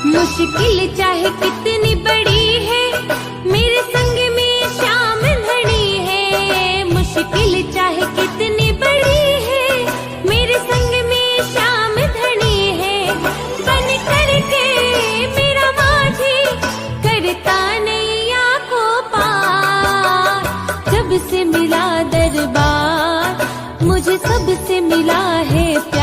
मुश्किल चाहे कितनी बड़ी है, मेरे संग में शाम घड़ी है। मुश्किल चाहे कितनी बड़ी है, मेरे संग में शाम घड़ी है। बन करके मेरा माझी करता नैया को पार। जब से मिला दरबार, मुझे सबसे मिला है प्यार।